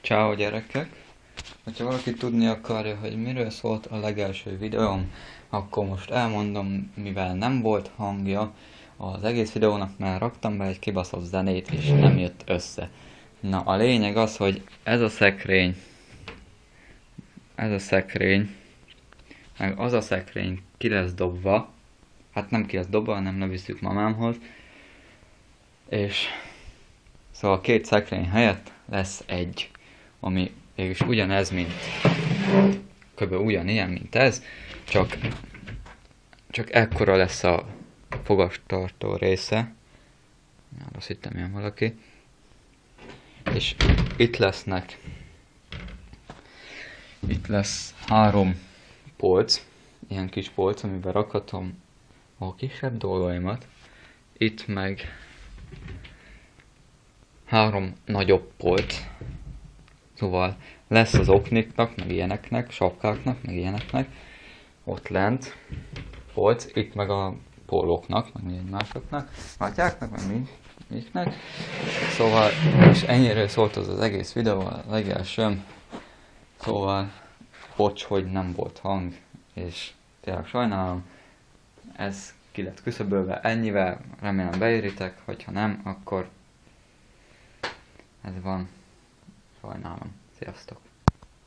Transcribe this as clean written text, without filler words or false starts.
Ciao gyerekek! Ha valaki tudni akarja, hogy miről szólt a legelső videóm, akkor most elmondom, mivel nem volt hangja az egész videónak, mert raktam be egy kibaszott zenét, és nem jött össze. Na, a lényeg az, hogy ez a szekrény, meg az a szekrény ki lesz dobva, hát nem ki lesz dobva, hanem levisszük mamámhoz, és szóval két szekrény helyett lesz egy, ami mégis ugyanez, mint kb. Ugyanilyen, mint ez, csak ekkora lesz a fogastartó része. Azt hittem ilyen valaki. És itt lesz 3 polc, ilyen kis polc, amiben rakhatom a kisebb dolgaimat. Itt meg 3 nagyobb polc. Szóval lesz az okniknak, meg ilyeneknek, sapkáknak, meg ilyeneknek. Ott lent polc, itt meg a pólóknak, meg minden másoknak, matyáknak, meg mindiknek. Szóval, és ennyire szólt az egész videó, a legelsőm. Szóval, bocs, hogy nem volt hang, és tényleg sajnálom. Ez ki lett küszöbölve ennyivel, remélem beéritek, hogyha nem, akkor ez van. Sajnálom. Sziasztok!